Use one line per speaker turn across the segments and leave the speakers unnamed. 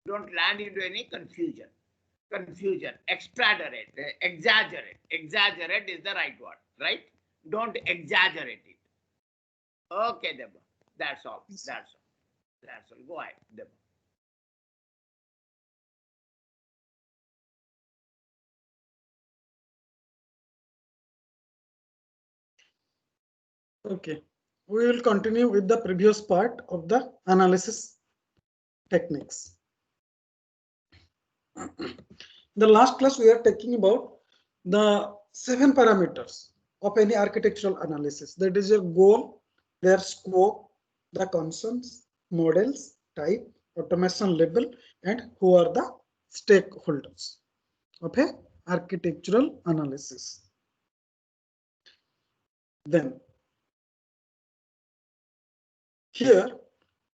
Don't land into any confusion. Exaggerate. Exaggerate is the right word, right? Don't exaggerate it. Okay, Deba. That's all.
Yes.
That's all. That's all. Go ahead, Deba.
Okay. We will continue with the previous part of the analysis techniques. The last class we are talking about the 7 parameters of any architectural analysis. That is your goal, their scope, the concerns, models, type, automation level, and who are the stakeholders of a architectural analysis. Then here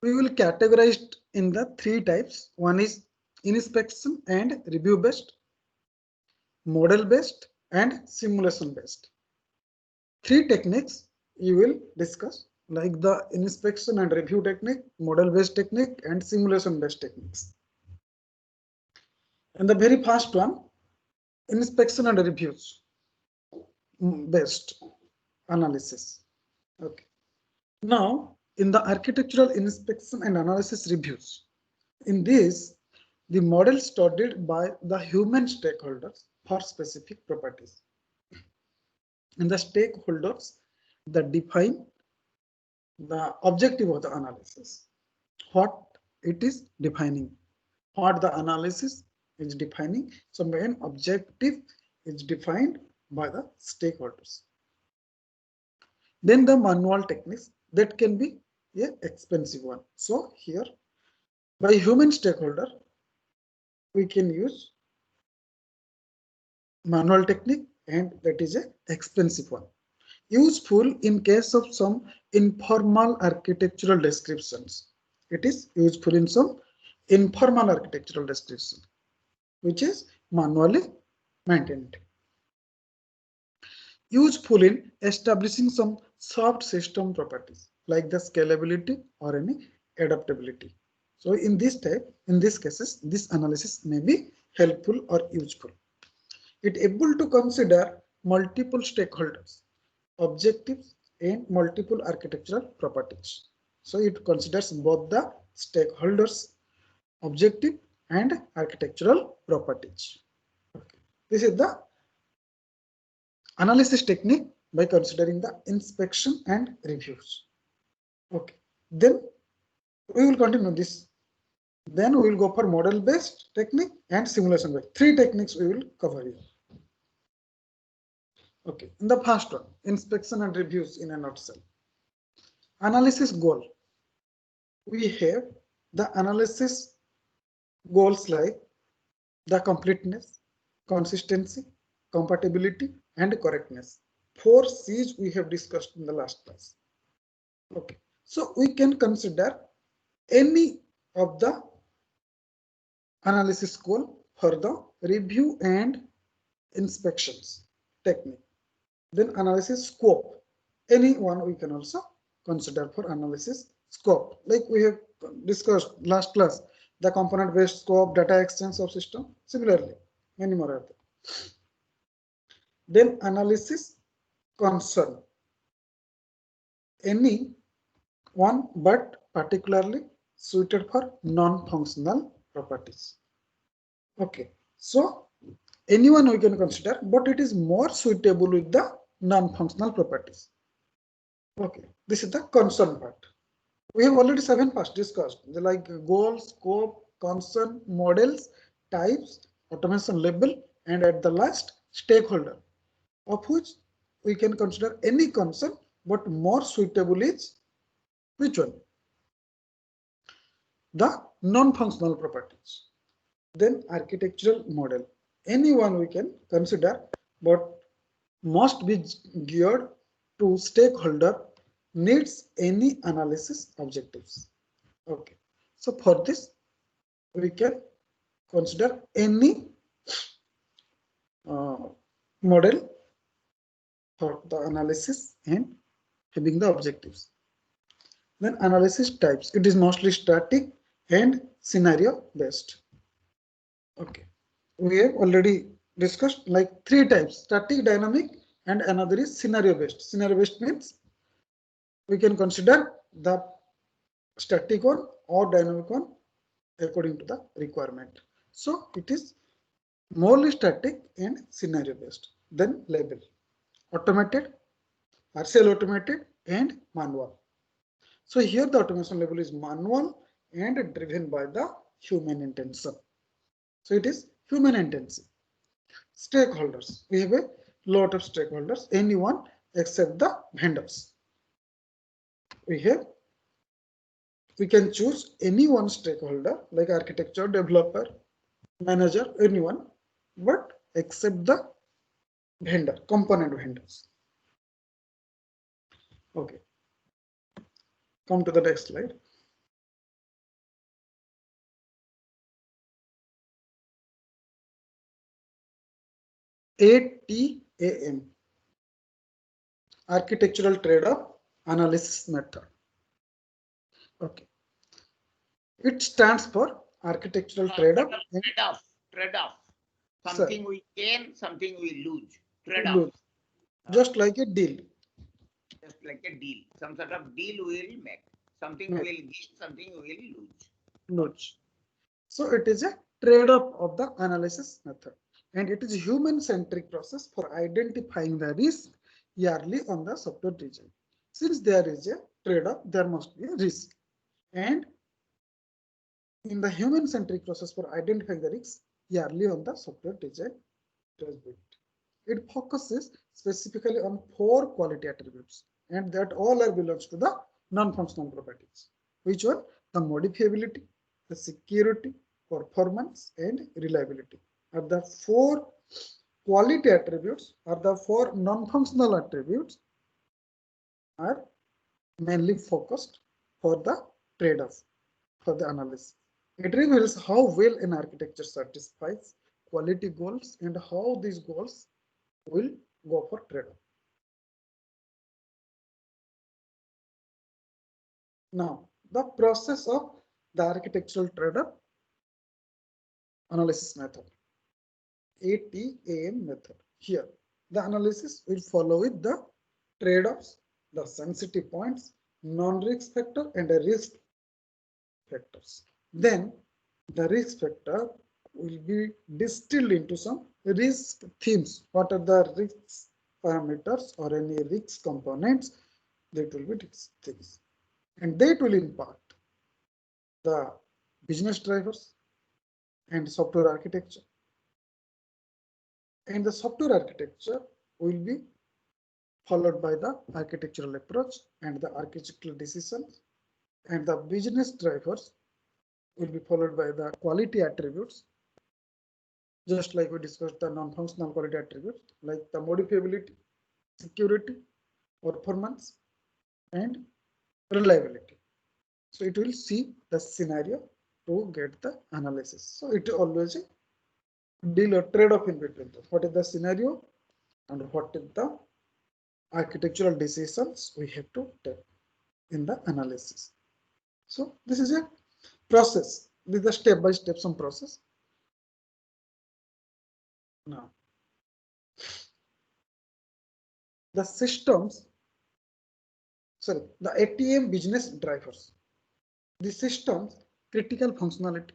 we will categorize it in the 3 types. One is inspection and review based, model based, and simulation based. 3 techniques you will discuss, like the inspection and review technique, model based technique, and simulation based techniques. And the very first one, inspection and reviews based analysis. Okay. Now, in the architectural inspection and analysis reviews, in this, the model studied by the human stakeholders for specific properties. And the stakeholders that define the objective of the analysis, what it is defining, what the analysis is defining. So main objective is defined by the stakeholders. Then the manual techniques that can be a expensive one. So here by human stakeholder we can use manual technique, and that is a expensive one. Useful in case of some informal architectural descriptions. It is useful in some informal architectural description, which is manually maintained. Useful in establishing some soft system properties like the scalability or any adaptability. So in this cases, this analysis may be helpful or useful. It able to consider multiple stakeholders, objectives, and multiple architectural properties. So it considers both the stakeholders, objective, and architectural properties. Okay. This is the analysis technique by considering the inspection and reviews. Okay. Then we will continue this. Then we will go for model based technique and simulation based. 3 techniques we will cover here. Okay, in the first one, inspection and reviews in a nutshell. Analysis goal. We have the analysis goals like the completeness, consistency, compatibility, and correctness. 4 C's we have discussed in the last class. Okay, so we can consider any of the analysis goal for the review and inspections technique. Then analysis scope. Any one we can also consider for analysis scope. Like we have discussed last class, the component based scope, data exchange of system. Similarly, many more are there. Then analysis concern. Any one but particularly suited for non-functional properties. Okay, so anyone we can consider, but it is more suitable with the non-functional properties. Okay, this is the concern part. We have already 7 parts discussed, like goal, scope, concern, models, types, automation level, and at the last, stakeholder, of which we can consider any concern, but more suitable is which one? The non-functional properties. Then architectural model. Any one we can consider, but must be geared to stakeholder needs any analysis objectives. Okay, so for this we can consider any model for the analysis and having the objectives. Then analysis types. It is mostly static and scenario based. Okay, we have already discussed like three types: static, dynamic, and another is scenario based. Scenario based means we can consider the static one or dynamic one according to the requirement. So it is morely static and scenario based. Then label: automated, partial automated, and manual. So here the automation level is manual and driven by the human intention. So it is human intensive. Stakeholders. We have a lot of stakeholders, anyone except the vendors. We can choose any one stakeholder like architecture, developer, manager, anyone, but except the vendor, component vendors. Okay. Come to the next slide. ATAM, architectural trade-off analysis method. Okay. It stands for architectural trade-off.
Trade-off. Something we gain, something we lose. Trade-off.
Just like a deal.
Just like a deal. Some sort of deal we will make. Something we will gain, something we will lose.
So it is a trade-off of the analysis method. And it is a human-centric process for identifying the risk yearly on the software design. Since there is a trade-off, there must be a risk. And in the human-centric process for identifying the risks yearly on the software design, it focuses specifically on 4 quality attributes, and that all are belongs to the non-functional properties. Which are the modifiability, the security, performance, and reliability. Are the 4 quality attributes, are the 4 non-functional attributes are mainly focused for the trade-off, for the analysis. It reveals how well an architecture satisfies quality goals and how these goals will go for trade-off. Now, the process of the architectural trade-off analysis method, ATAM method. Here, the analysis will follow with the trade-offs, the sensitive points, non-risk factor, and the risk factors. Then, the risk factor will be distilled into some risk themes. What are the risk parameters or any risk components? That will be risk themes. And that will impact the business drivers and software architecture. And the software architecture will be followed by the architectural approach and the architectural decisions, and the business drivers will be followed by the quality attributes, just like we discussed the non-functional quality attributes like the modifiability, security, performance, and reliability. So it will see the scenario to get the analysis. So it always deal a trade-off in between them. What is the scenario and what is the architectural decisions we have to take in the analysis. So this is a process. This is a step-by-step some process. Now, the systems, sorry, the ATAM business drivers. The systems critical functionality,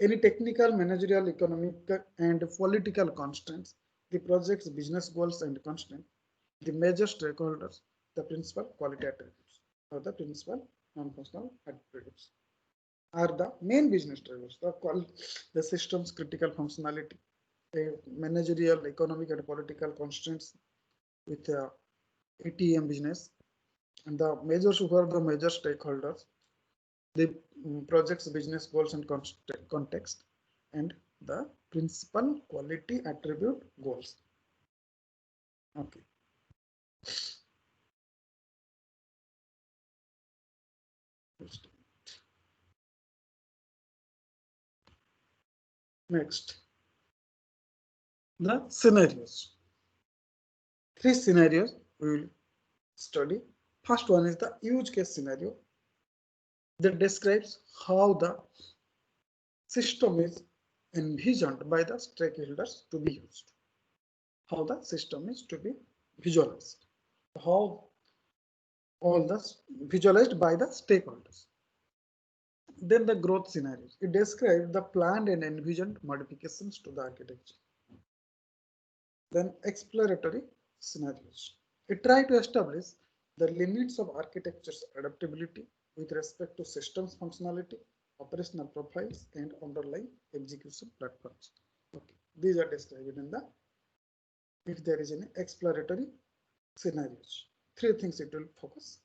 any technical, managerial, economic, and political constraints, the project's business goals and constraints, the major stakeholders, the principal quality attributes, or the principal non-functional attributes are the main business drivers. The system's critical functionality, the managerial, economic, and political constraints with the ATAM business, and the majors who are the major stakeholders, the project's business goals and context, and the principal quality attribute goals. Okay. Next, the scenarios. 3 scenarios we will study. First one is the use case scenario. that describes how the system is envisioned by the stakeholders to be used, how the system is to be visualized, how all this visualized by the stakeholders. Then the growth scenarios. It describes the planned and envisioned modifications to the architecture. Then exploratory scenarios. It tries to establish the limits of architecture's adaptability with respect to systems functionality, operational profiles, and underlying execution platforms. Okay. These are described in the, if there is any exploratory scenarios. Three things it will focus: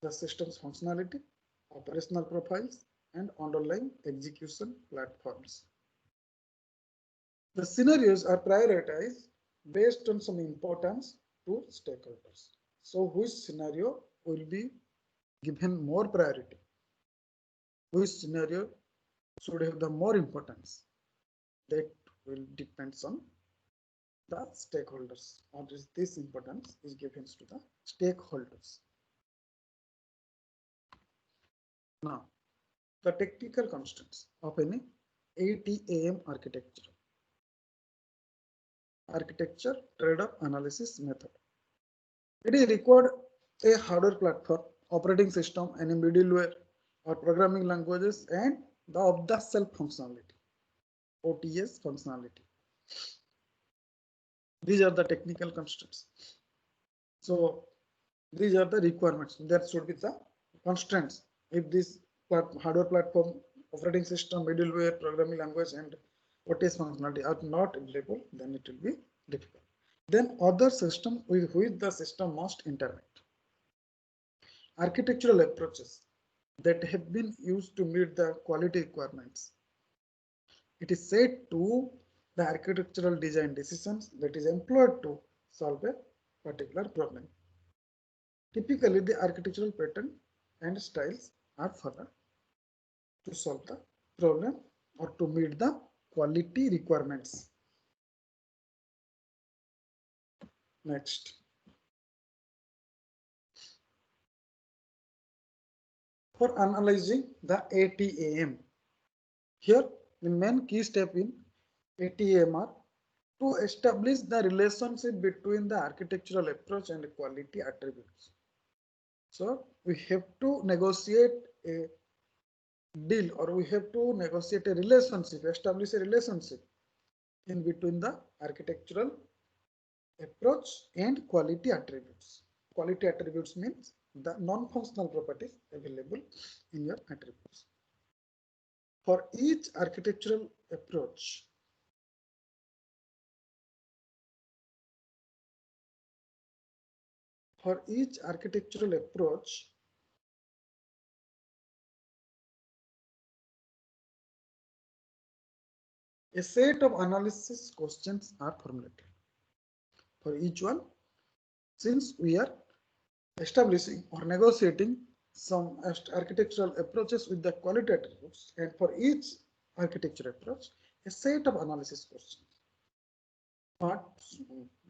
the system's functionality, operational profiles, and underlying execution platforms. The scenarios are prioritized based on some importance to stakeholders. So which scenario will be given more priority? Which scenario should have the more importance? That will depend on the stakeholders, or this importance is given to the stakeholders. Now, the technical constraints of any ATAM architecture trade-off analysis method. It is required a hardware platform, operating system, any middleware or programming languages, and the off-the-shelf functionality, OTS functionality. These are the technical constraints. So these are the requirements. That should be the constraints. If this hardware platform, operating system, middleware, programming language, and OTS functionality are not available, then it will be difficult. Then other systems with which the system must interact. Architectural approaches that have been used to meet the quality requirements. It is said to the architectural design decisions that is employed to solve a particular problem. Typically, the architectural pattern and styles are followed to solve the problem or to meet the quality requirements. Next. For analyzing the ATAM, here the main key step in ATAM are to establish the relationship between the architectural approach and quality attributes. So we have to negotiate a deal, or we have to negotiate a relationship, establish a relationship in between the architectural approach and quality attributes. Quality attributes means the non-functional properties available in your attributes. For each architectural approach, a set of analysis questions are formulated. For each one, since we are establishing or negotiating some architectural approaches with the quality attributes, and for each architecture approach, a set of analysis questions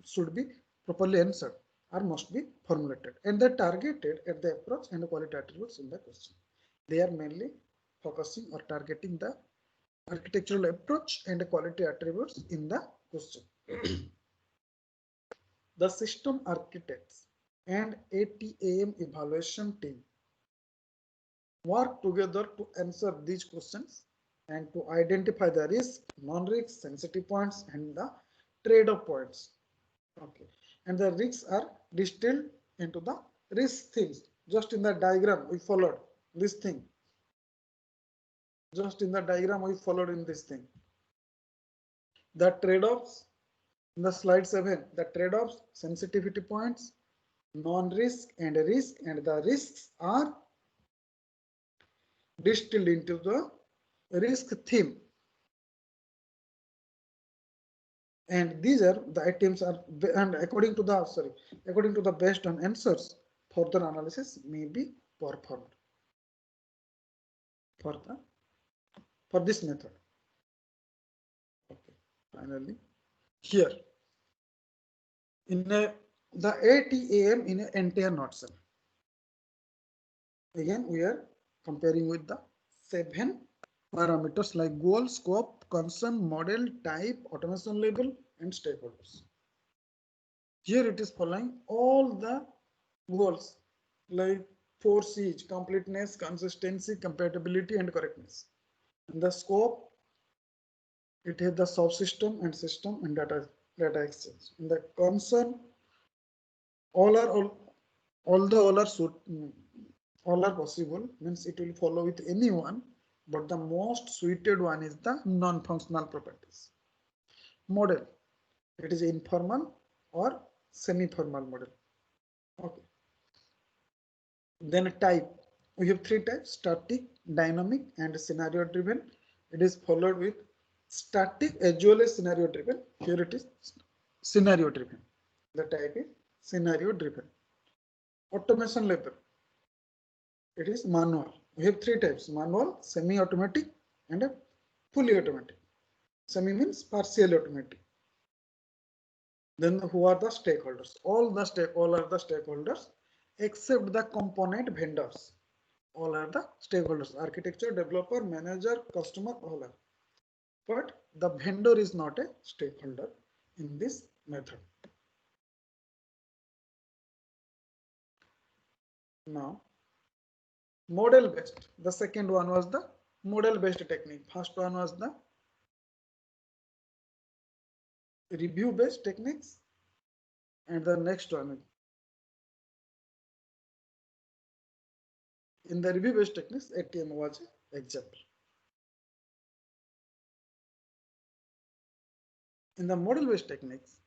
should be properly answered or must be formulated, and they're targeted at the approach and the quality attributes in the question. They are mainly focusing or targeting the architectural approach and the quality attributes in the question. The system architects and ATAM evaluation team work together to answer these questions and to identify the risk, non-risk, sensitive points, and the trade-off points. Okay, and the risks are distilled into the risk things. Just in the diagram we followed this thing. Just in the diagram we followed in this thing. The trade-offs in the slide 7. The trade-offs, sensitivity points, non-risk and risk, and the risks are distilled into the risk theme, and these are the items are, and according to the based on answers, further analysis may be performed for this method. Okay, finally here in the ATAM in an entire nutshell. Again, we are comparing with the 7 parameters like goal, scope, concern, model, type, automation level, and stakeholders. Here it is following all the goals like 4 C's: completeness, consistency, compatibility, and correctness. In the scope, it has the subsystem and system and data exchange. In the concern, all are all the all are possible, means it will follow with anyone, but the most suited one is the non-functional properties. Model, it is informal or semi-formal model. Okay. Then type, we have 3 types: static, dynamic, and scenario driven. It is followed with static as well as scenario driven. Here it is scenario driven. The type is scenario driven. Automation level, it is manual. We have 3 types: manual, semi-automatic, and a fully automatic. Semi means partially automatic. Then who are the stakeholders? All are the stakeholders except the component vendors. All are the stakeholders: architecture, developer, manager, customer, all are. But the vendor is not a stakeholder in this method. Now, model based. The second one was the model based technique. First one was the review based techniques, and the next one, in the review based techniques, ATM was an example. In the model based techniques,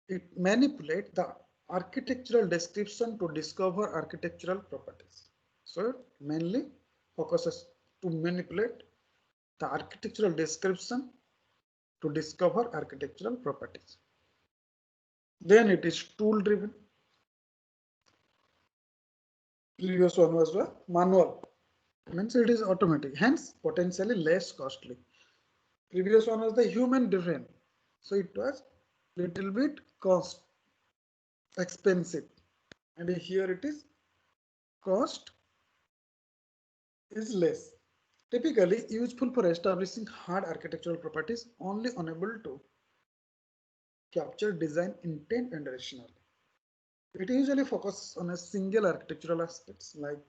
it manipulates the architectural description to discover architectural properties. So it mainly focuses to manipulate the architectural description to discover architectural properties. Then it is tool driven. Previous one was the manual, means it is automatic, hence potentially less costly. Previous one was the human driven, so it was little bit cost expensive, and here it is cost is less. Typically useful for establishing hard architectural properties, only unable to capture design intent and rationale. It usually focuses on a single architectural aspects like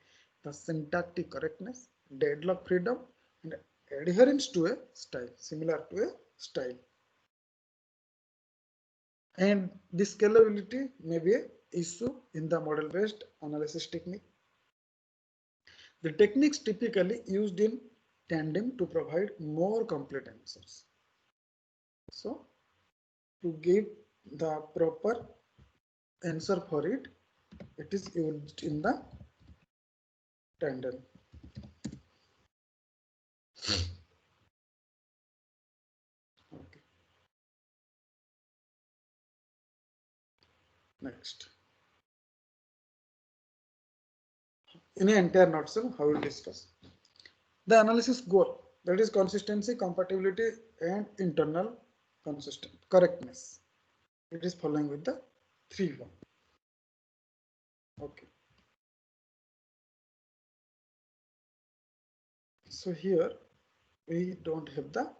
the syntactic correctness, deadlock freedom, and adherence to a style, similar to a style. And the scalability may be an issue in the model-based analysis technique. The techniques typically used in tandem to provide more complete answers. So, to give the proper answer for it, it is used in the tandem. Okay. Next. In an entire nutshell, how we discuss the analysis goal, that is consistency, compatibility, and internal consistent correctness. It is following with the 3-1. Okay. So here we don't have the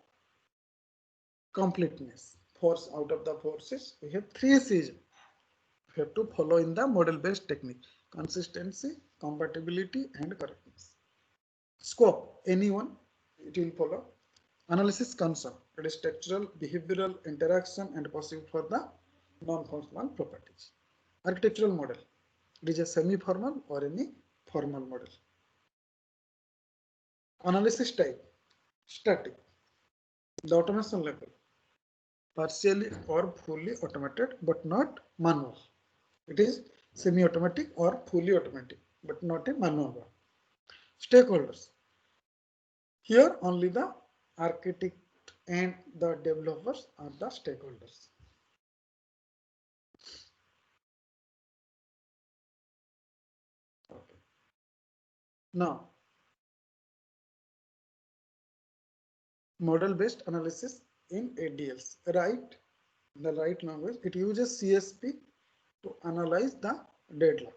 completeness. Force out of the forces, we have 3 C's. We have to follow in the model-based technique: consistency, compatibility, and correctness. Scope, anyone, it will follow. Analysis concern, it is structural, behavioral, interaction, and possible for the non-functional properties. Architectural model, it is a semi-formal or any formal model. Analysis type, static. The automation level, partially or fully automated but not manual. It is semi-automatic or fully automatic but not a manual one. Stakeholders, here only the architect and the developers are the stakeholders. Okay. Now, model-based analysis in ADLs, right? The right language, it uses CSP to analyze the deadlock.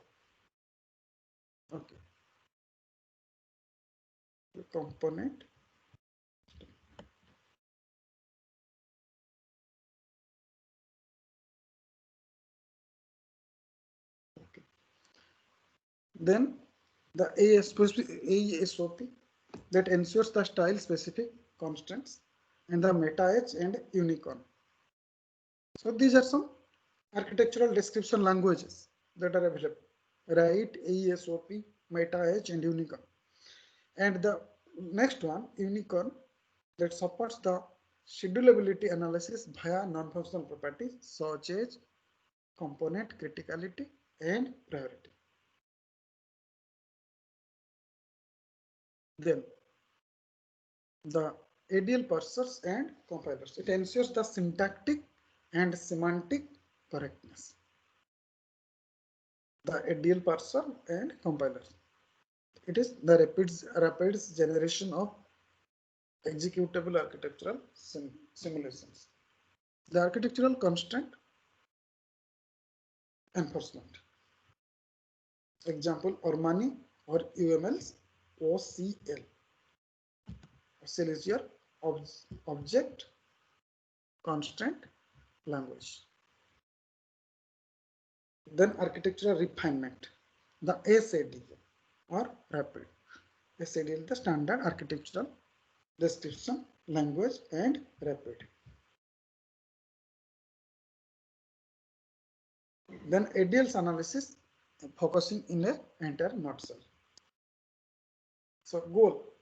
Okay. component okay. Then the AESOP that ensures the style specific constants and the meta edge and unicorn. So these are some architectural description languages that are available. Right, AESOP, meta edge and unicorn. And the next one, unicorn, that supports the schedulability analysis via non-functional properties such as component criticality and priority. Then the ADL parsers and compilers. It ensures the syntactic and semantic correctness. The ADL parser and compilers. It is the rapid generation of executable architectural simulations. The architectural constraint enforcement. Example, Ormani or UML's OCL. OCL is your object constraint language. Then architectural refinement. The SADL or rapid. SADL is the standard architectural description language and rapid. Then ADL's analysis focusing in a entire node cell. So goal,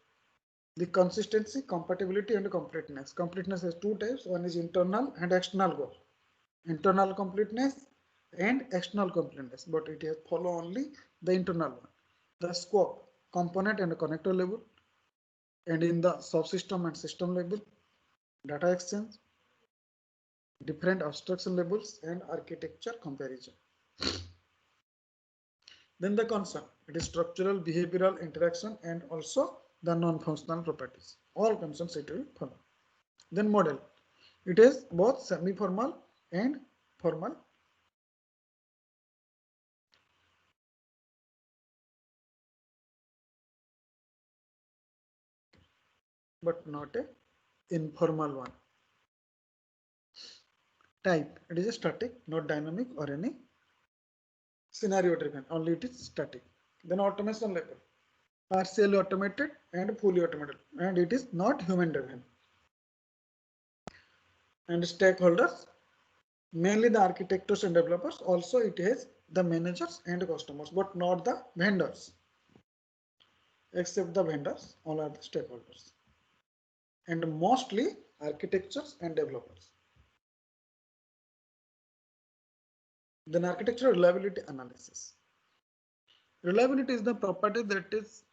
the consistency, compatibility and completeness. Completeness has two types. One is internal and external goal. Internal completeness and external completeness, but it has follow only the internal one. The scope, component and connector level, and in the subsystem and system level, data exchange, different abstraction levels and architecture comparison. Then the concern, it is structural, behavioral, interaction and also the non-functional properties. All concerns it will follow. Then model, it is both semi-formal and formal. But not a informal one. Type, it is a static, not dynamic or any scenario driven, only it is static. Then automation level, partially automated and fully automated, and it is not human driven. And stakeholders, mainly the architects and developers, also it has the managers and customers, but not the vendors. Except the vendors, all are the stakeholders. And mostly architects and developers. Then architectural reliability analysis. Reliability is the property that is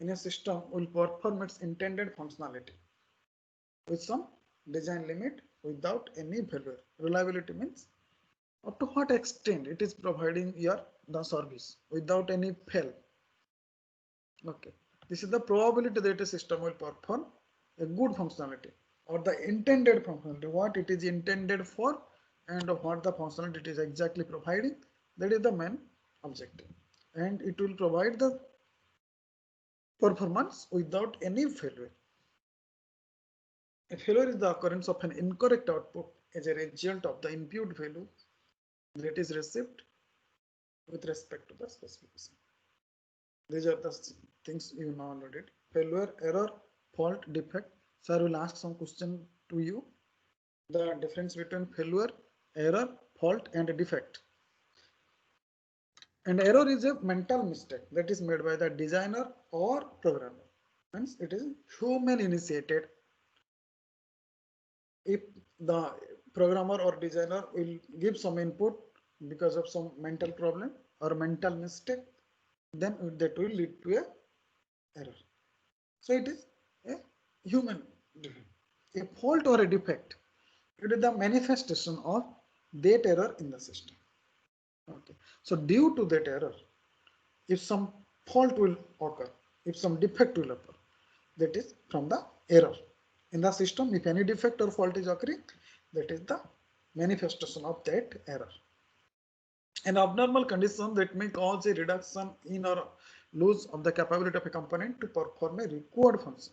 in a system will perform its intended functionality with some design limit without any failure. Reliability means up to what extent it is providing the service without any fail. Okay, this is the probability that a system will perform a good functionality or the intended functionality, what it is intended for and what the functionality it is exactly providing. That is the main objective, and it will provide the performance without any failure. A failure is the occurrence of an incorrect output as a result of the input value that is received with respect to the specification. These are the things you know already. Failure, error, fault, defect. Sir will ask some question to you. The difference between failure, error, fault and defect. And error is a mental mistake that is made by the designer or programmer. Hence, it is human initiated. If the programmer or designer will give some input because of some mental problem or mental mistake, then that will lead to a error. So it is a human defect. A fault or a defect, it is the manifestation of that error in the system. Okay. So due to that error, if some fault will occur, if some defect will occur, that is from the error in the system. If any defect or fault is occurring, that is the manifestation of that error. An abnormal condition that may cause a reduction in or loss of the capability of a component to perform a required function.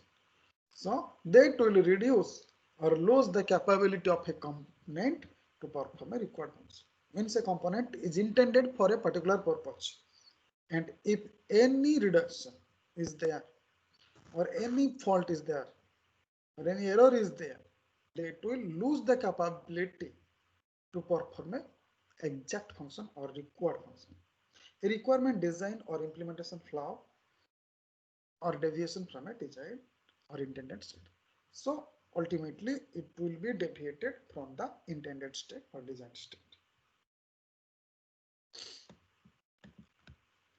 So that will reduce or lose the capability of a component to perform a required function. Means a component is intended for a particular purpose, and if any reduction is there or any fault is there or any error is there, it will lose the capability to perform a exact function or required function. A requirement design or implementation flaw or deviation from a desired or intended state. So ultimately it will be deviated from the intended state or desired state.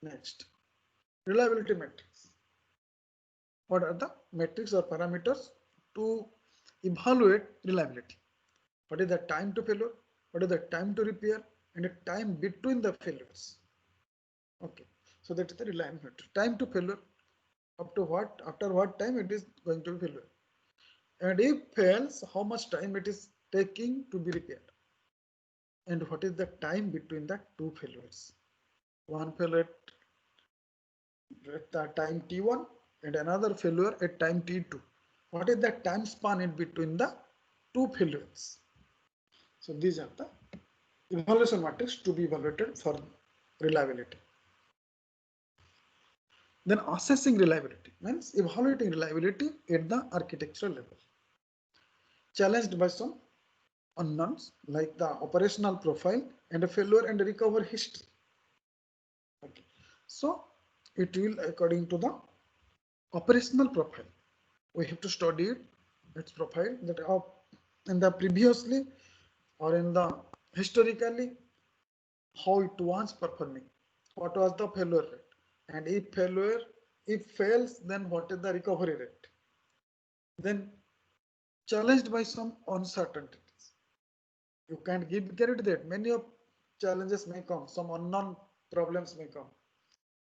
Next, reliability metrics. What are the metrics or parameters to evaluate reliability? What is the time to failure? What is the time to repair? And the time between the failures. Okay, so that is the reliability metric. Time to failure, up to what, after what time it is going to be failure. And if fails, how much time it is taking to be repaired. And what is the time between the two failures. One failure at the time T1 and another failure at time T2. What is the time span in between the two failures? So these are the evaluation metrics to be evaluated for reliability. Then assessing reliability means evaluating reliability at the architectural level. Challenged by some unknowns like the operational profile and a failure and recovery history. Okay. So it will according to the operational profile. We have to study its profile that in the previously or in the historically how it was performing, what was the failure rate, and if fails, then what is the recovery rate. Then challenged by some uncertainties. You can't give guarantee that many of challenges may come, some unknown problems may come,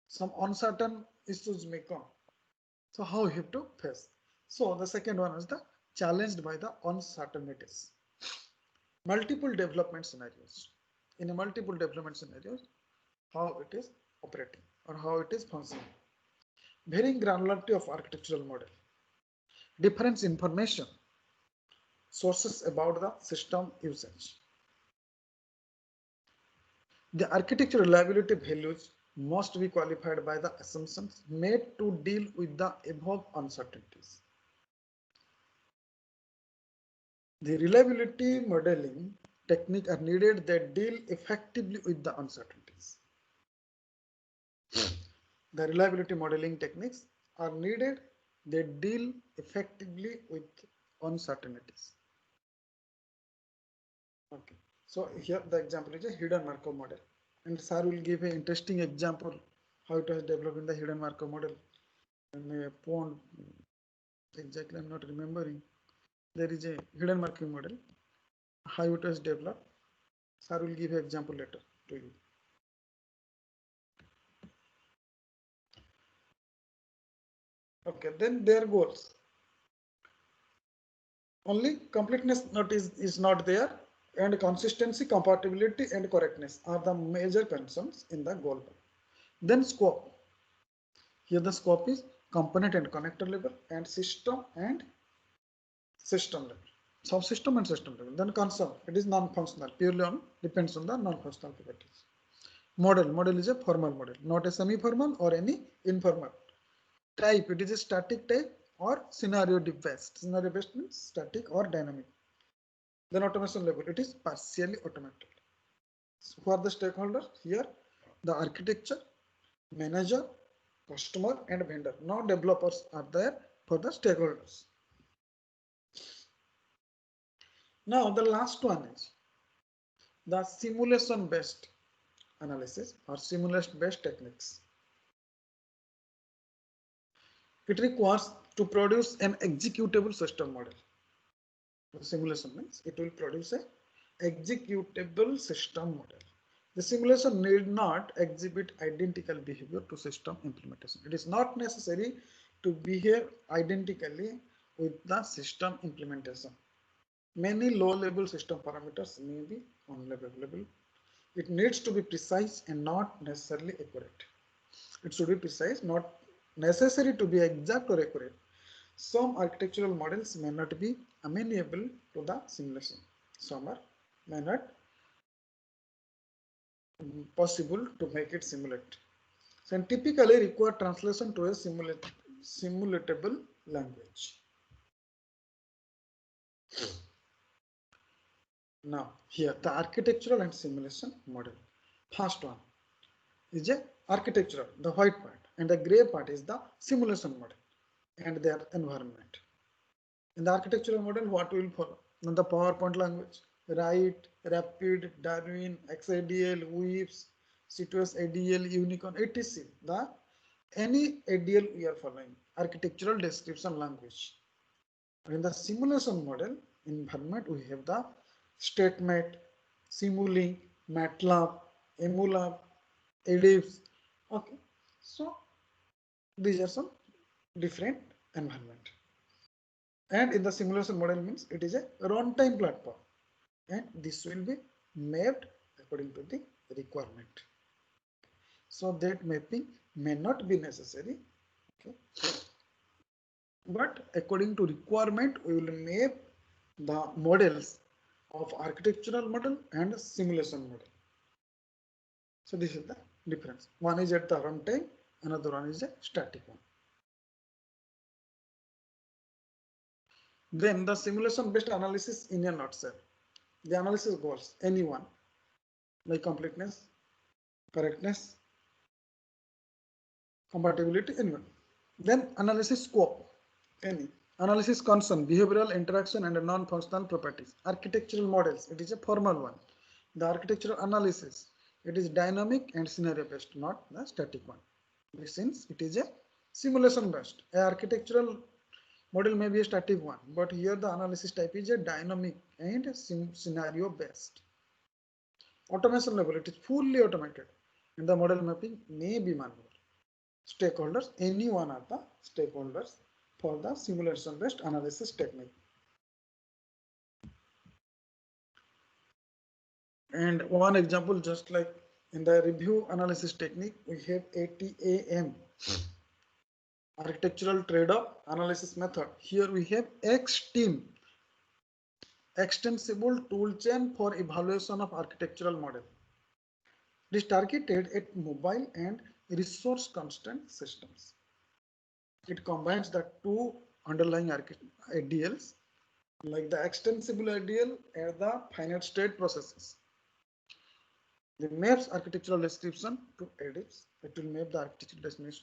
some uncertain issues may come. So how you have to face? So the second one is the challenged by the uncertainties. Multiple development scenarios. In a multiple development scenarios, how it is operating or how it is functioning. Varying granularity of architectural model. Difference information. Sources about the system usage. The architecture reliability values must be qualified by the assumptions made to deal with the above uncertainties. The reliability modeling techniques are needed that deal effectively with the uncertainties. The reliability modeling techniques are needed that deal effectively with uncertainties. Okay, so here the example is a hidden Markov model, and sir will give an interesting example how it was developed in the hidden Markov model. And a pond, exactly I'm not remembering. There is a hidden Markov model, how it was developed. Sir will give an example later to you. Okay, then their goals. Only completeness is not there, and consistency, compatibility, and correctness are the major concerns in the goal. Then scope. Here the scope is component and connector level, and system level. Subsystem and system level. Then concern, it is non-functional, purely on depends on the non-functional properties. Model is a formal model, not a semi-formal or any informal. Type, it is a static type or scenario based. Scenario based means static or dynamic. Then automation level, it is partially automated. So for the stakeholder, here the architecture, manager, customer, and vendor. Now developers are there for the stakeholders. Now the last one is the simulation based analysis or simulation based techniques. It requires to produce an executable system model. The simulation means it will produce a executable system model. The simulation need not exhibit identical behavior to system implementation. It is not necessary to behave identically with the system implementation. Many low-level system parameters may be unavailable. It needs to be precise and not necessarily accurate. It should be precise, not necessary to be exact or accurate. Some architectural models may not be amenable to the simulation. Some are may not possible to make it simulate. So typically require translation to a simulatable language. Now here the architectural and simulation model. First one is a architectural, the white part, and the gray part is the simulation model and their environment. In the architectural model, what will follow? In the PowerPoint language, Write, Rapid, Darwin, XADL, Weaves, CTOS, ADL, Unicorn, etc. The any ADL we are following, architectural description language. In the simulation model environment, we have the StateMate, Simulink, MATLAB, Emulab, Ellipse. Okay, so these are some different environment. And in the simulation model means it is a runtime platform, and this will be mapped according to the requirement. So that mapping may not be necessary, okay, but according to requirement we will map the models of architectural model and simulation model. So this is the difference. One is at the runtime, another one is a static one. Then the simulation based analysis in a nutshell. The analysis goals any one, like completeness, correctness, compatibility, anyone. Then analysis scope, any. Analysis concern, behavioral interaction and non-functional properties. Architectural models, it is a formal one. The architectural analysis, it is dynamic and scenario based, not the static one. Since it is a simulation based, a architectural model may be a static one, but here the analysis type is a dynamic and scenario based. Automation level, it is fully automated, and the model mapping may be manual. Stakeholders, any one are the stakeholders for the simulation based analysis technique. And one example, just like in the review analysis technique, we have ATAM, architectural trade-off analysis method. Here we have XTEAM, extensible toolchain for evaluation of architectural model. It is targeted at mobile and resource constrained systems. It combines the two underlying ADLs, like the extensible ADL and the finite state processes. The maps architectural description to EDIPS. It will map the architectural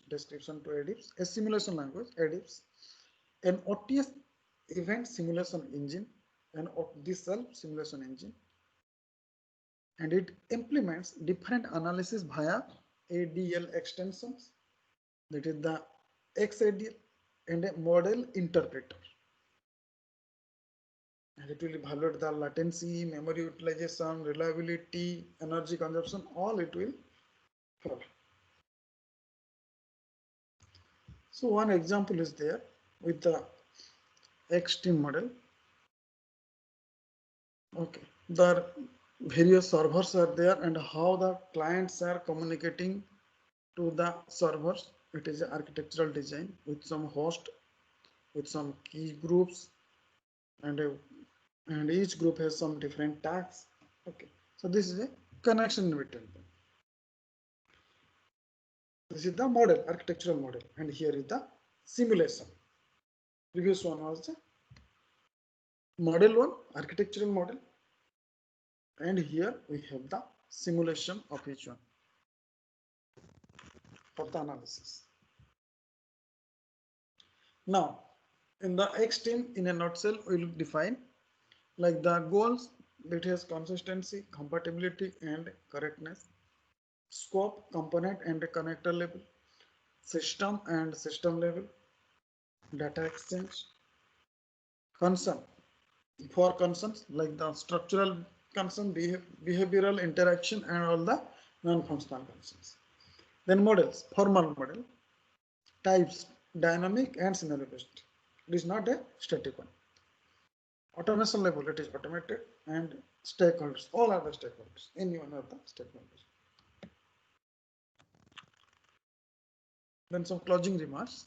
description to EDIPS, a simulation language, EDIPS, an OTS event simulation engine, an OTDSELF simulation engine, and it implements different analysis via ADL extensions, that is the XADL, and a model interpreter. And it will evaluate the latency, memory utilization, reliability, energy consumption, all it will follow. So one example is there with the XTEAM model. Okay, the various servers are there and how the clients are communicating to the servers. It is an architectural design with some host, with some key groups, and each group has some different tags. Okay, so this is a connection between them. This is the model, architectural model, and here is the simulation. Previous one was the model one, architectural model, and here we have the simulation of each one for the analysis. Now, in the XTEAM, in a nutshell, we will define like the goals, that has consistency, compatibility, and correctness. Scope, component and connector level. System and system level. Data exchange. Concern, for concerns like the structural concern, behavioral interaction, and all the non-functional concerns. Then models, formal model, types, dynamic and scenario based. It is not a static one. Automation level, it is automated, and stakeholders, all are the stakeholders, any one of the stakeholders. Then some closing remarks.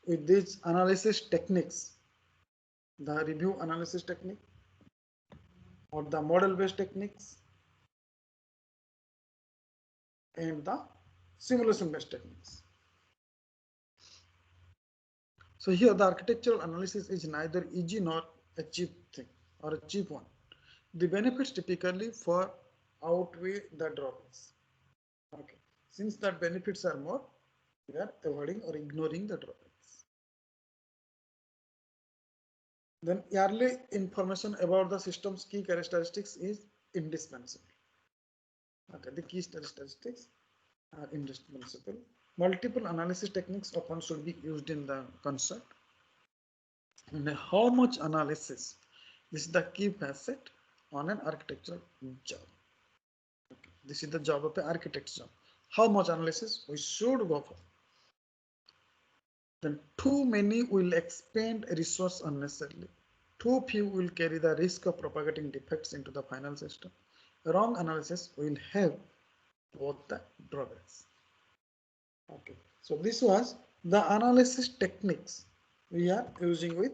With these analysis techniques, the review analysis technique or the model-based techniques and the simulation-based techniques. So here the architectural analysis is neither easy nor a cheap thing or a cheap one. The benefits typically for outweigh the drawbacks. Okay, since the benefits are more, we are avoiding or ignoring the drawbacks. Then early information about the system's key characteristics is indispensable. Okay, the key characteristics are indispensable. Multiple analysis techniques often should be used in the concept. And how much analysis? This is the key facet on an architectural job. Okay, this is the job of an architect's job. How much analysis we should go for? Then too many will expend resource unnecessarily. Too few will carry the risk of propagating defects into the final system. Wrong analysis will have both the drawbacks. Okay, so this was the analysis techniques we are using with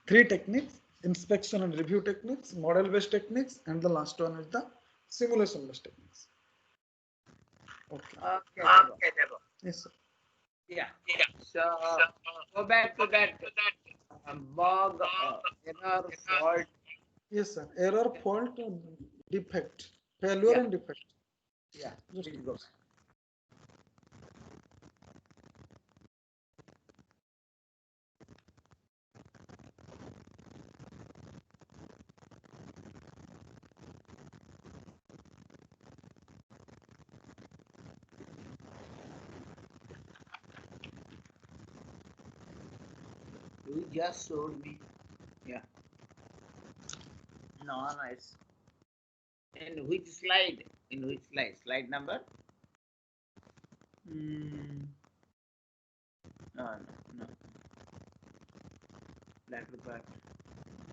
three techniques: inspection and review techniques, model based techniques, and the last one is the simulation based techniques. Okay.
Okay, Debo.
Yes, sir.
Yeah. So go back to that bug error fault.
Yes, sir. Error, fault, defect, failure,
Yeah.
and defect.
Yeah.
Just
Please go. You just showed me. Yeah. No, nice. In which slide? In which slide? Slide number? No, no, no. Lateral part.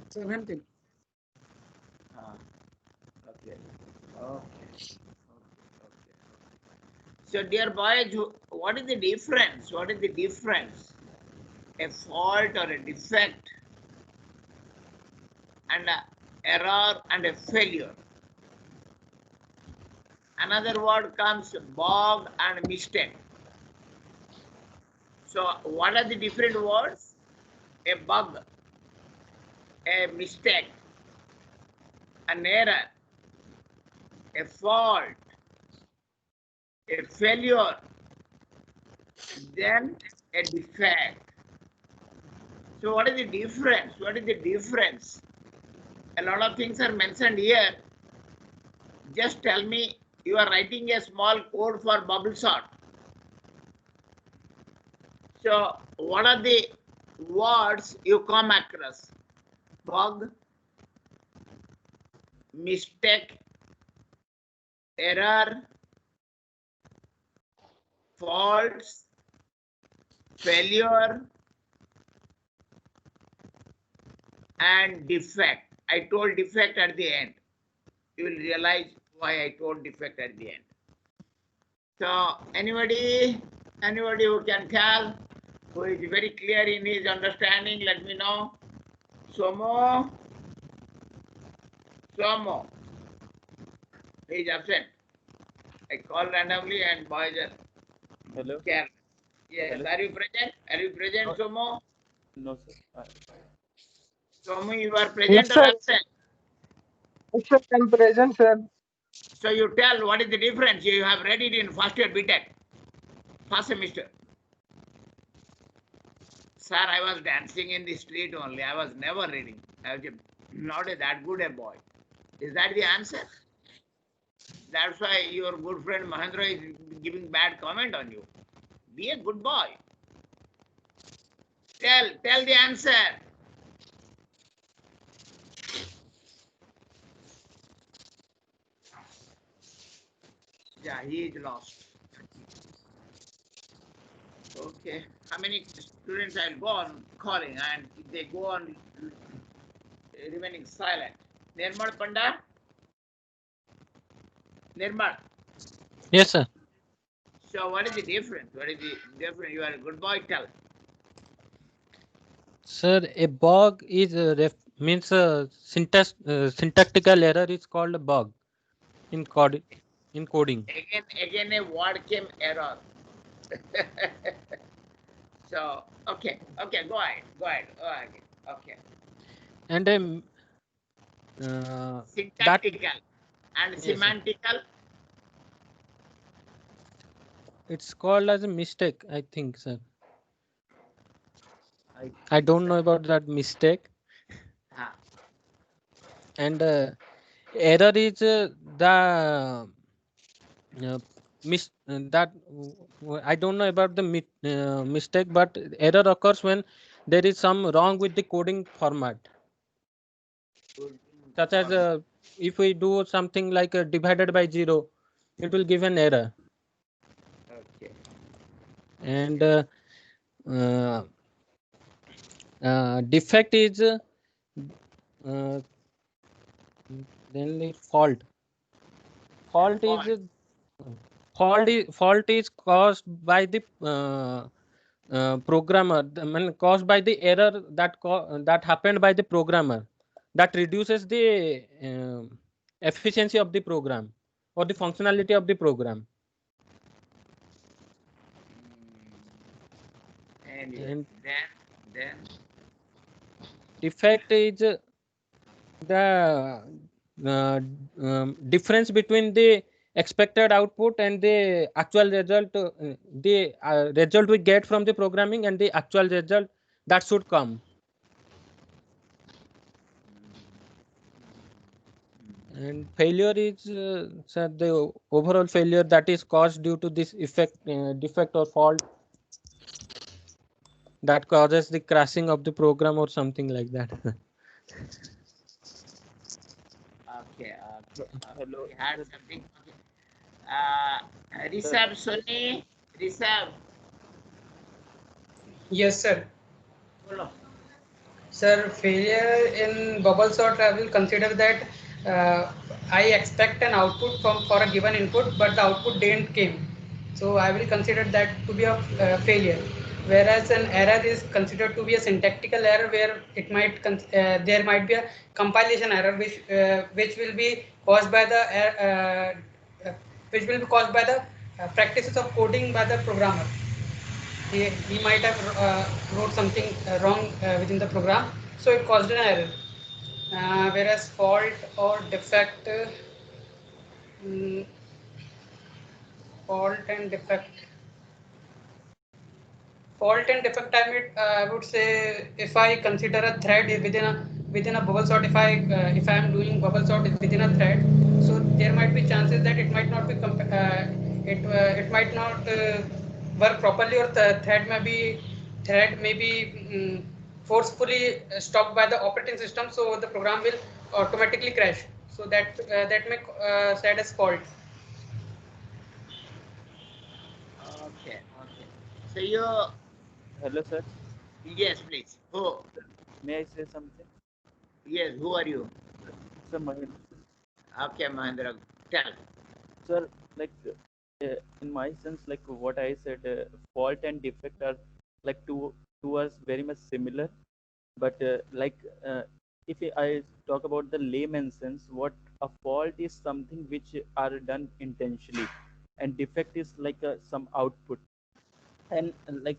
17.
Okay. Okay. So, dear boys, what is the difference? What is the difference? A fault or a defect, and an error and a failure. Another word comes bug and mistake. So, what are the different words? A bug, a mistake, an error, a fault, a failure, then a defect. So what is the difference? What is the difference? A lot of things are mentioned here. Just tell me, you are writing a small code for bubble sort. So what are the words you come across? Bug, mistake, error, faults, failure, and defect. I told defect at the end. You will realize why I told defect at the end. So anybody who can tell, who is very clear in his understanding, let me know. Somo, he is absent. I call randomly and boys are
Hello.
careless. Yes,
Hello.
are you present? Are you present,
No.
Somo?
No, sir.
Somo, you are present
Yes,
or
sir.
absent?
Yes, sir, I'm present, sir.
So you tell what is the difference. You have read it in first year BTech, first semester. Sir, I was dancing in the street only. I was never reading. I was not that good a boy. Is that the answer? That's why your good friend Mahendra is giving bad comment on you. Be a good boy. Tell the answer. Yeah, he is lost. Okay. How many students I'll go on calling, and if they go on remaining silent? Nirmal Panda? Nirmal.
Yes, sir.
So what is the difference? What is the difference? You are a good boy, tell.
Sir, a bug is means syntactical error is called a bug in coding.
Again a word came error. So okay, go ahead. Okay.
And
Syntactical and
Yes, sir.
semantical.
It's called as a mistake, I think, sir. I don't know about that mistake.
Huh.
And error is the that I don't know about the mistake, but error occurs when there is some wrong with the coding format,
Good.
such as if we do something like divided by 0, it will give an error.
Okay.
And uh, defect is then the fault. Fault is fault is caused by the programmer. I mean, caused by the error that happened by the programmer, that reduces the efficiency of the program or the functionality of the program.
Anyway,
And
then
defect is the difference between the expected output and the actual result, the result we get from the programming and the actual result that should come. And failure is sir, the overall failure that is caused due to this defect or fault that causes the crashing of the program or something like that.
okay.
Hello.
We had something. Okay. Rishabh Soni. Rishabh.
Yes, sir.
Follow.
Sir, failure in bubble sort, I will consider that I expect an output for a given input, but the output didn't came. So I will consider that to be a failure. Whereas an error is considered to be a syntactical error, where it might there might be a compilation error which will be caused by the practices of coding by the programmer. He might have wrote something wrong within the program, so it caused an error. Whereas fault or defect, mm, fault and defect, I would say, if I consider a thread within a bubble sort, if I am doing bubble sort within a thread, so there might be chances that it might not be it might not work properly, or the thread may be forcefully stopped by the operating system, so the program will automatically crash. So that may said as fault.
Okay. So you,
Hello, sir.
yes, please. Who?
May I say something?
Yes, who are you?
Sir, Mahendra.
Okay, Mahendra, tell.
Sir, like in my sense, like what I said, fault and defect are like two us very much similar. But if I talk about the layman sense, what a fault is something which are done intentionally, and defect is like some output. And like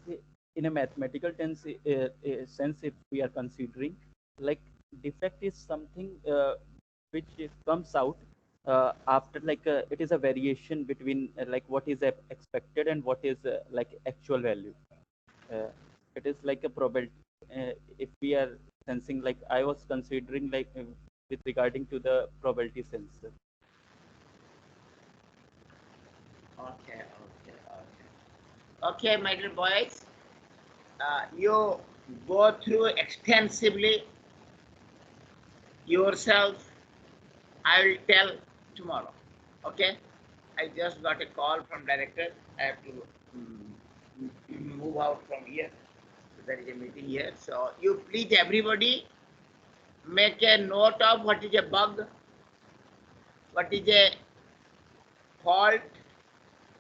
in a mathematical sense, if we are considering, like defect is something which comes out after like it is a variation between like what is expected and what is like actual value. uh, it is like a probability. If we are sensing, like I was considering, like with regarding to the probability sense.
Okay, my dear boys. You go through extensively yourself. I will tell tomorrow. Okay. I just got a call from director. I have to move out from here. So there is a meeting here. So you please everybody make a note of what is a bug, what is a fault,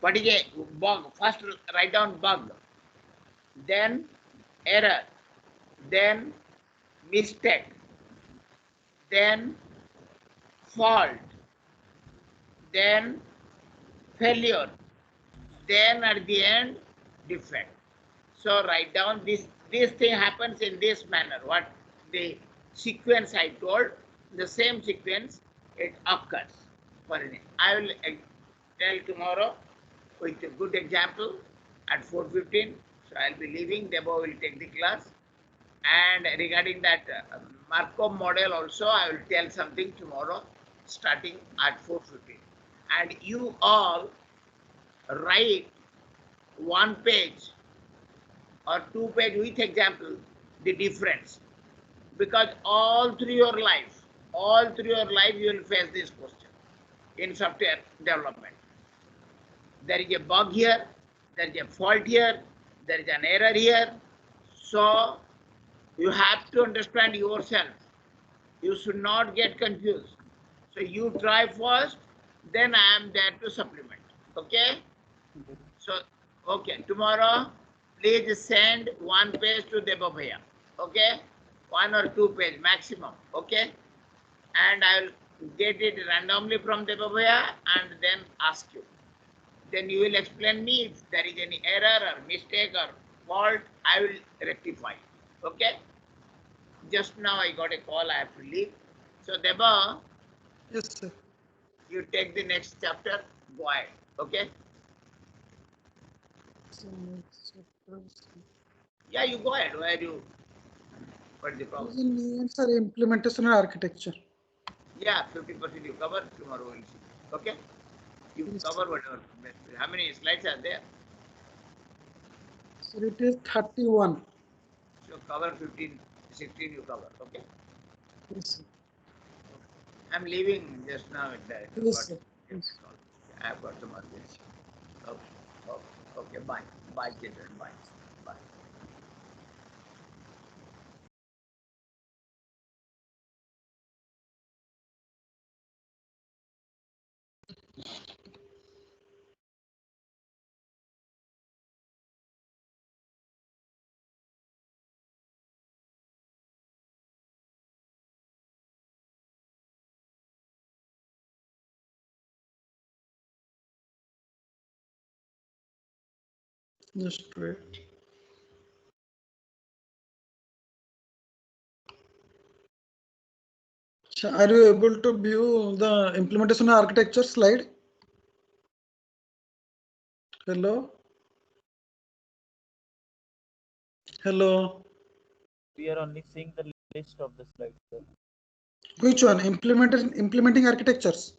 What is a bug? First write down bug, then error, then mistake, then fault, then failure, then at the end defect. So write down this thing happens in this manner. What the sequence I told, the same sequence it occurs. For instance, I will tell tomorrow with a good example at 4:15. So I'll be leaving. Debo will take the class. And regarding that Markov model also, I will tell something tomorrow starting at 4:15. And you all write one page or two page with example the difference, because all through your life you will face this question in software development. There is a bug here, there is a fault here, there is an error here. So you have to understand yourself. You should not get confused. So you try first, then I am there to supplement. Okay? So, okay, tomorrow, please send one page to Deba Bhaiya. Okay? One or two page maximum. Okay? And I will get it randomly from Deba Bhaiya and then ask you. Then you will explain me if there is any error or mistake or fault, I will rectify. Okay? Just now I got a call, I have to leave. So Deba,
Yes, sir.
you take the next chapter, go ahead. Okay?
So,
Yeah, you go ahead. Where you? What is the problem?
names are implementation and architecture.
Yeah, 50% you cover. Tomorrow we'll see. Okay? You
Yes.
cover whatever. How many slides are there?
So it is 31.
So cover 15, 16 you cover. Okay?
Yes, sir.
I'm leaving just now.
Yes, sir. Yes.
I've got some urgency. Okay. Okay. Okay. Bye. Bye, children. Bye. Bye.
Just wait. So are you able to view the implementation architecture slide? Hello? Hello?
We are only seeing the list of the slides, sir.
Which one? Implementing architectures?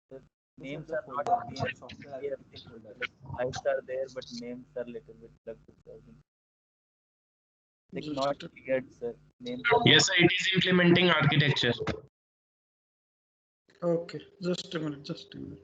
The names are not clear. Like slides are there, but names are little bit fluctuating. Like not cleared, sir. Names are
Yes, sir, it is implementing architecture.
Okay, just a minute, just a minute.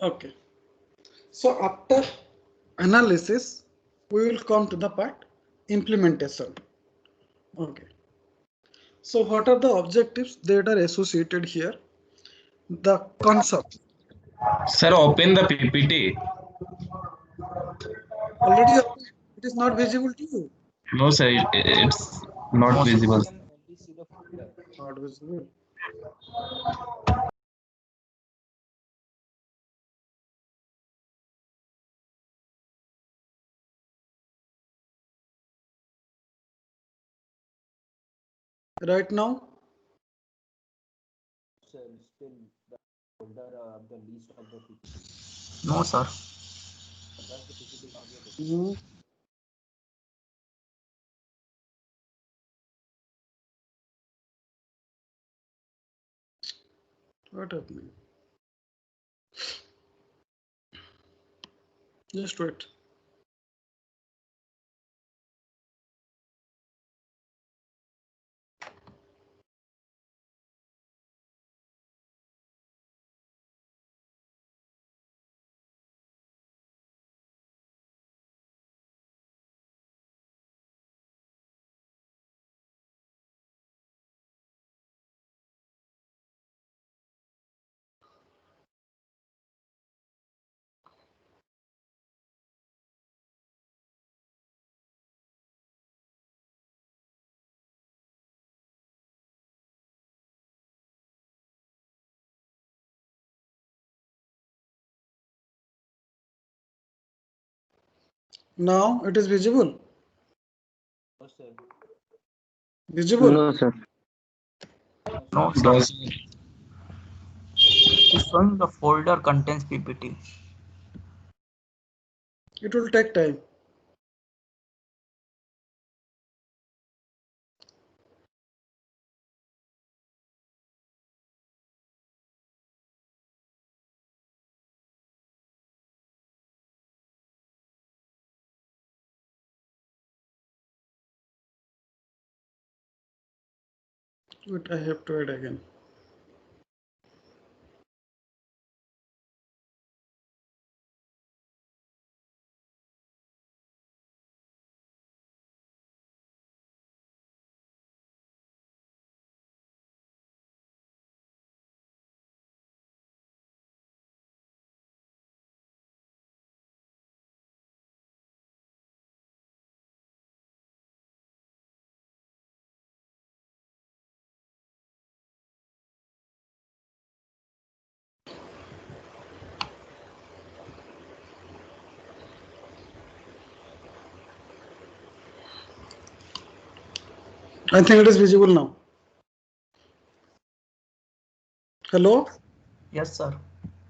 Okay. So after analysis, we will come to the part implementation. Okay. So what are the objectives that are associated here? The concept.
Sir, open the PPT.
Already open. It is not visible to you.
No, sir, it's not visible.
Not visible. right now?
No, sir.
Hmm. What happening? Just wait. Now it is visible. Visible.
No, sir. No, sir.
No, sir.
It's showing the folder contains PPT.
It will take time. Wait, I have to add again. I think it is visible now. Hello?
Yes, sir.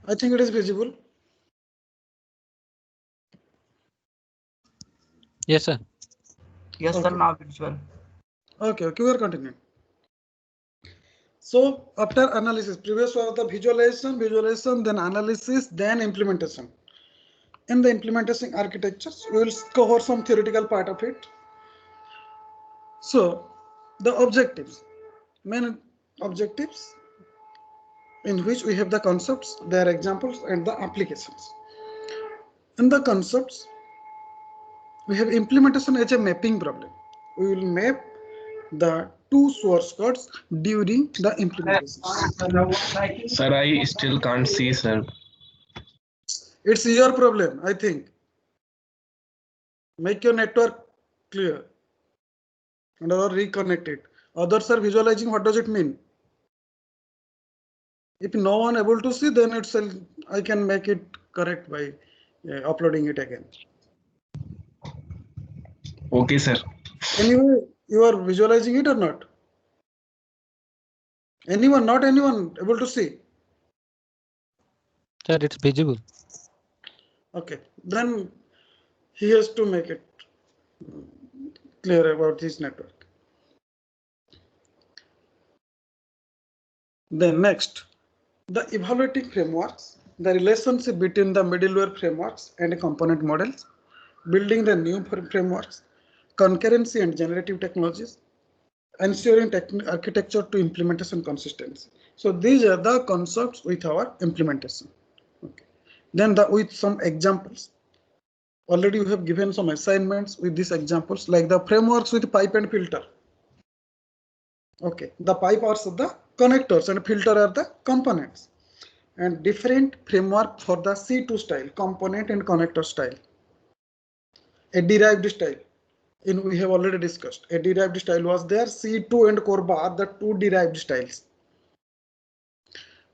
I think it is visible.
Yes, sir.
Yes, sir.
Okay.
Now visual.
Okay, we are continuing. So after analysis, previous was the visualization, then analysis, then implementation. In the implementation architectures, we will cover some theoretical part of it. So the objectives, main objectives in which we have the concepts, their examples, and the applications. In the concepts, we have implementation as a mapping problem. We will map the two source codes during the implementation.
Sir, I still can't see, sir.
It's your problem, I think. Make your network clear and or reconnect it. Others are visualizing. What does it mean? If no one able to see, then itself I can make it correct by uploading it again.
Okay, sir.
Anyway, you are visualizing it or not? Anyone, not anyone able to see?
Sir, it's visible.
Okay, then he has to make it clear about his network. Then next, the evaluating frameworks, the relationship between the middleware frameworks and component models, building the new frameworks, concurrency and generative technologies, ensuring architecture to implementation consistency. So these are the concepts with our implementation. Okay. Then with some examples. Already we have given some assignments with these examples, like the frameworks with pipe and filter. Okay, the pipe are the connectors and filter are the components. And different framework for the C2 style, component and connector style. A derived style, we have already discussed. A derived style was there. C2 and Corba are the two derived styles.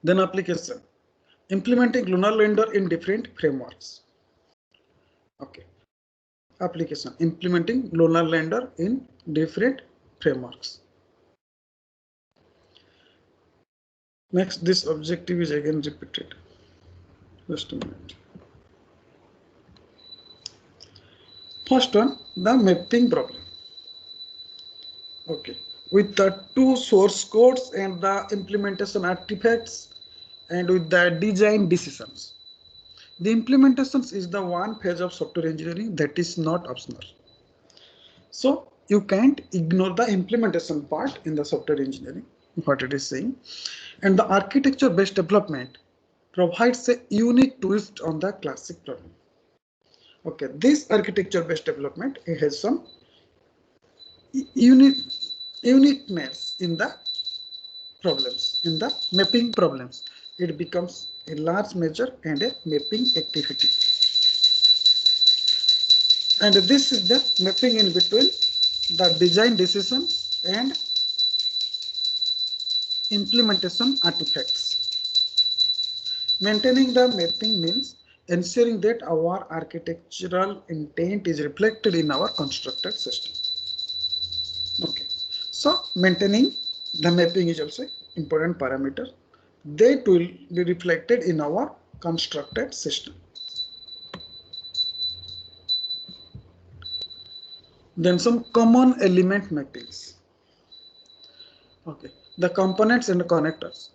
Then application, implementing Lunar Lander in different frameworks. Okay, application, implementing Lunar Lander in different frameworks. Next, this objective is again repeated. Just a minute. First one, the mapping problem. Okay, with the two source codes and the implementation artifacts and with the design decisions. The implementations is the one phase of software engineering that is not optional. So you can't ignore the implementation part in the software engineering, what it is saying. And the architecture based development provides a unique twist on the classic problem. Okay, this architecture based development, it has some uniqueness in the problems, in the mapping problems. It becomes a large measure and a mapping activity. And this is the mapping in between the design decisions and implementation artifacts. Maintaining the mapping means ensuring that our architectural intent is reflected in our constructed system. Okay, so maintaining the mapping is also important parameter. That will be reflected in our constructed system. Then some common element mappings. Okay, the components and the connectors.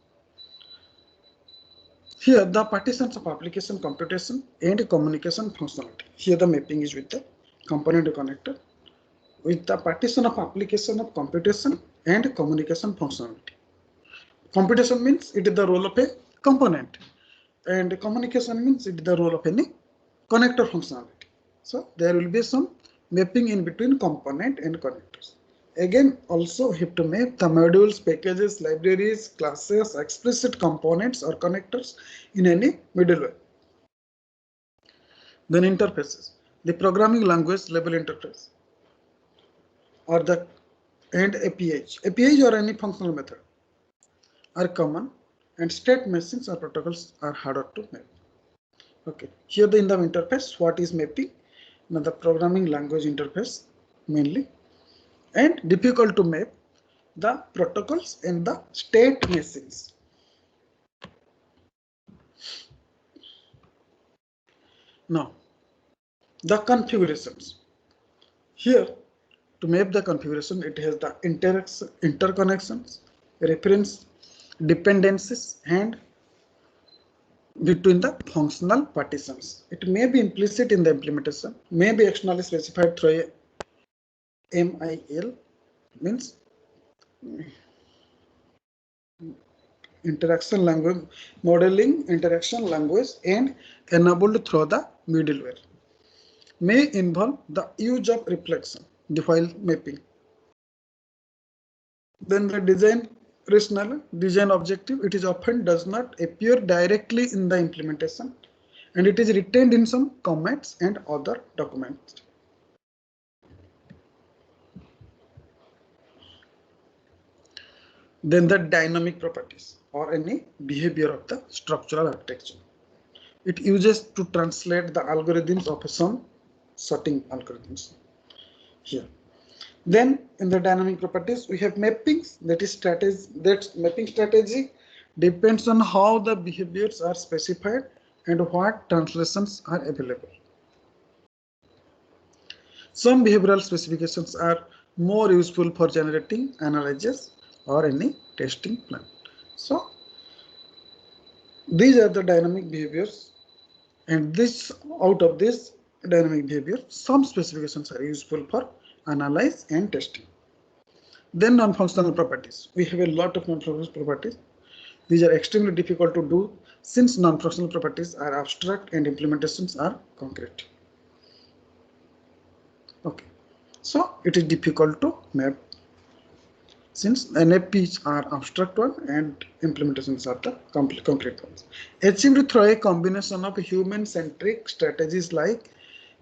Here the partitions of application computation and communication functionality. Here the mapping is with the component connector with the partition of application of computation and communication functionality. Computation means it is the role of a component and communication means it is the role of any connector functionality. So there will be some mapping in between component and connectors. Again, also have to map the modules, packages, libraries, classes, explicit components or connectors in any middleware. Then interfaces, the programming language level interface or the and APIs or any functional method are common and state machines or protocols are harder to map. Okay, here in the interface, what is mapping? Now the programming language interface mainly, and difficult to map the protocols and the state machines. Now the configurations. Here to map the configuration, it has the interconnections, reference dependencies and between the functional partitions. It may be implicit in the implementation, may be externally specified through a MIL, means interaction language modeling, interaction language, and enabled through the middleware. May involve the use of reflection, the file mapping. Then the design rationale, design objective, it is often does not appear directly in the implementation and it is retained in some comments and other documents. Then the dynamic properties or any behavior of the structural architecture. It uses to translate the algorithms of some sorting algorithms here. Then in the dynamic properties, we have mappings, that is strategy, that mapping strategy depends on how the behaviors are specified and what translations are available. Some behavioral specifications are more useful for generating analysis or any testing plan. So these are the dynamic behaviors, and this out of this dynamic behavior, some specifications are useful for analyze and testing. Then non-functional properties. We have a lot of non-functional properties. These are extremely difficult to do since non-functional properties are abstract and implementations are concrete. Okay, so it is difficult to map since NFPs are abstract one and implementations are the concrete ones. Achieved through a combination of human-centric strategies like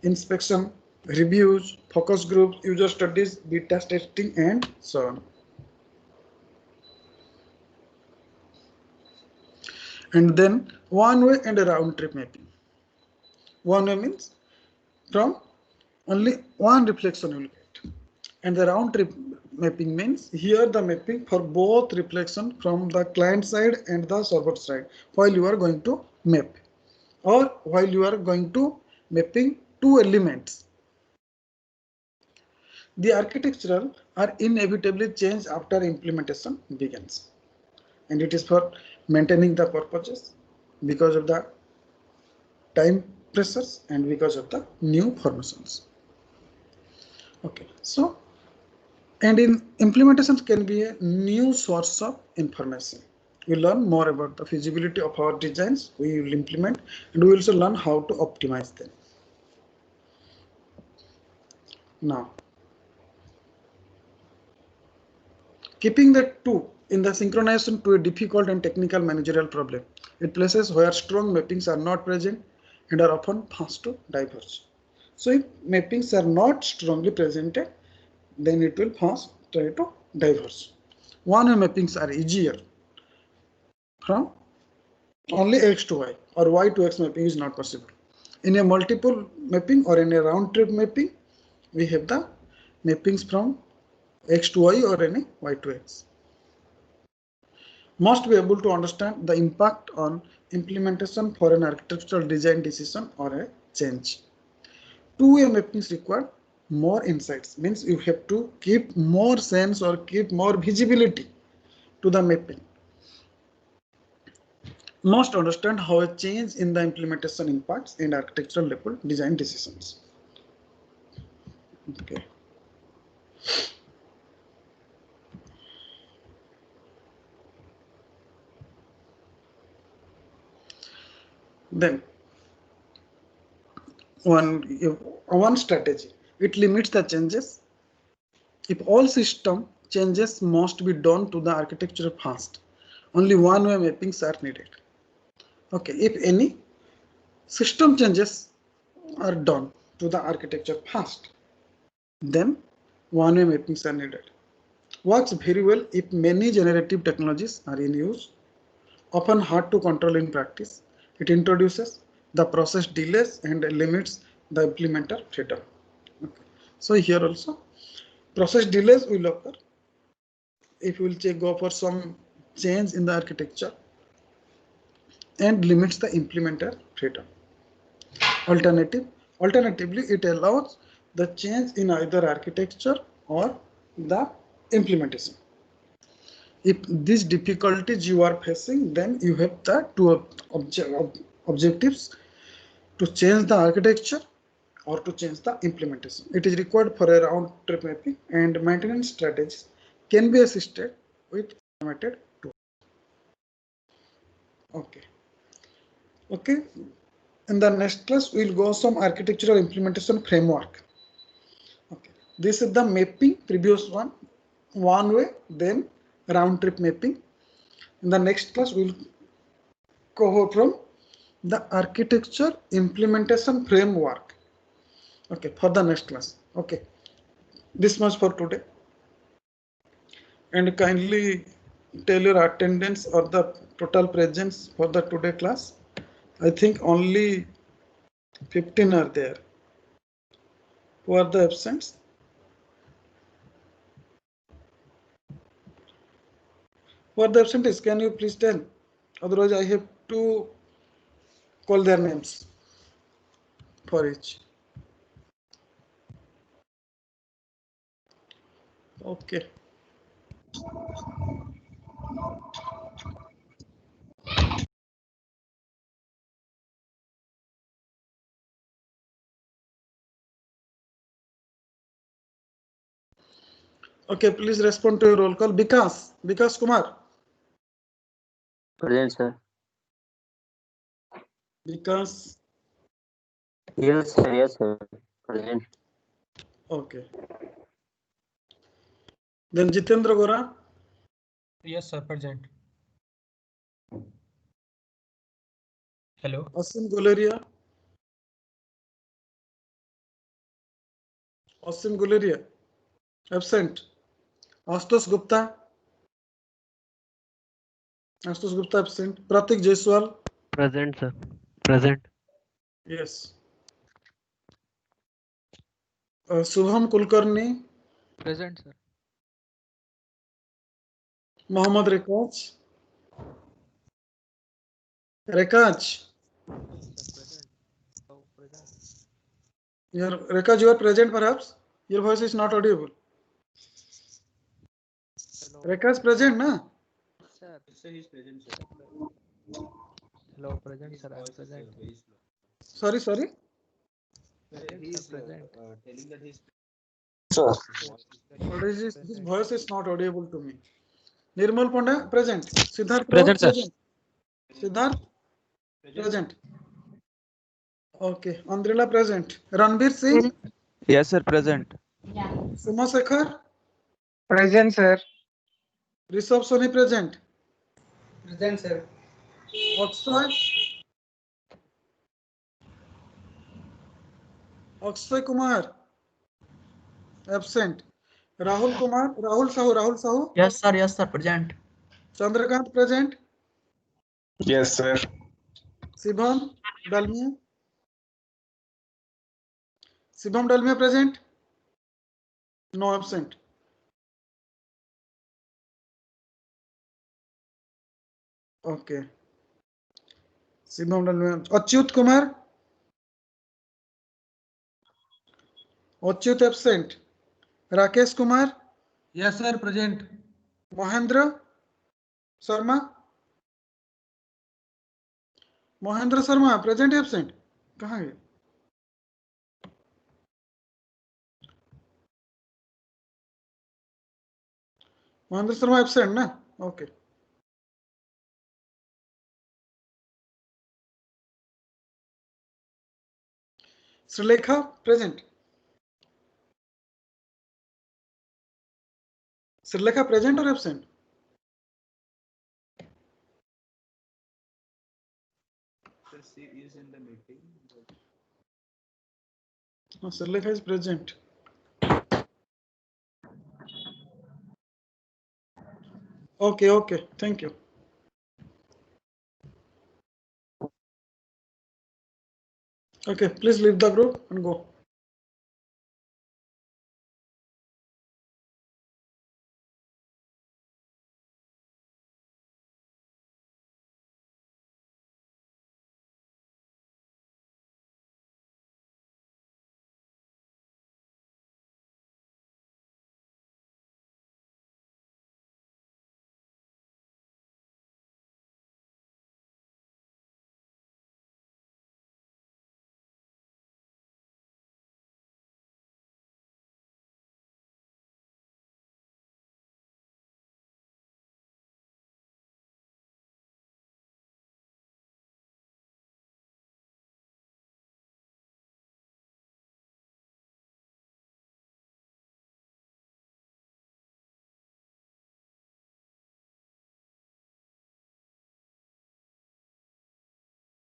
inspection, reviews, focus groups, user studies, beta testing, and so on. And then one-way and a round-trip mapping. One-way means from only one reflection you will get, and the round-trip mapping means here the mapping for both reflection from the client side and the server side while you are going to map, or while you are going to mapping two elements. The architectural are inevitably changed after implementation begins, and it is for maintaining the purposes because of the time pressures and because of the new formations. Okay, so and in implementation can be a new source of information. We learn more about the feasibility of our designs we will implement, and we also learn how to optimize them. Now, keeping the two in the synchronization to a difficult and technical managerial problem in places where strong mappings are not present and are often fast to diverge. So if mappings are not strongly presented, then it will fast try to diverge. One-way mappings are easier from only X to Y, or Y to X mapping is not possible. In a multiple mapping or in a round trip mapping, we have the mappings from X to Y or any Y to X. Must be able to understand the impact on implementation for an architectural design decision or a change. Two-way mappings require more insights, means you have to keep more sense or keep more visibility to the mapping. Must understand how a change in the implementation impacts in architectural level design decisions. Okay. Then one strategy, it limits the changes. If all system changes must be done to the architecture fast, only one-way mappings are needed. Okay, if any system changes are done to the architecture fast, then one-way mappings are needed. Works very well if many generative technologies are in use, often hard to control in practice. It introduces the process delays and limits the implementer freedom. Okay. So here also process delays will occur if you will go for some change in the architecture and limits the implementer freedom. Alternatively, it allows the change in either architecture or the implementation. If these difficulties you are facing, then you have the two objectives: to change the architecture or to change the implementation. It is required for a round trip mapping, and maintenance strategies can be assisted with automated tools. Okay. In the next class, we'll go some architectural implementation framework. Okay. This is the mapping, previous one way, then round trip mapping. In the next class, we'll go from the architecture implementation framework. Okay, for the next class. Okay, this much for today. And kindly tell your attendance or the total presence for the today class. I think only 15 are there. Who are the absents? Who are the absentees? Can you please tell? Otherwise, I have to call their names for each. Okay. Okay, please respond to your roll call. Vikas Kumar.
Present, sir.
Vikas.
Yes, sir. Yes, sir. Present.
Okay. Then Jitendra Gora.
Yes, sir. Present. Hello.
Asim Guleria. Asim Guleria. Absent. Astos Gupta. Astos Gupta absent. Pratik Jaiswal.
Present, sir. Present.
Yes. Subham Kulkarni.
Present, sir.
Mohammad Rekaj. Rekaj. Rekaj, you are present perhaps? Your voice is not audible. Rekaj present, na?
Sir, he's present, sir. Hello, present, sir. I'm present.
Sorry.
Present, sir, present.
Telling that he's
Sir.
What is this? His voice is not audible to me. Nirmal Panda, present. Siddharth
Present,
Rao,
sir.
present. Siddharth, present. Okay. Andrila, present. Ranbir Singh,
Yes, sir, present.
Suma Sekhar,
Present, sir.
Rishabh Soni, present.
Present, sir.
Akshay Kumar, absent. Rahul Kumar, Rahul Sahu,
Yes, sir, present.
Chandrakant, present.
Yes, sir.
Shibham Dalmia, present. No, absent. Okay. Shibham Dalmia. Achyut Kumar. Achyut, absent. Rakesh Kumar.
Yes, sir, present.
Mohendra Sharma. Mohendra Sharma, present, absent. कहाँ है? Mohendra Sharma, absent, na? Okay. Srilekha, present. Srilekha, present or absent?
She is in the meeting.
No, Srilekha is present. Okay. Thank you. Okay, please leave the group and go.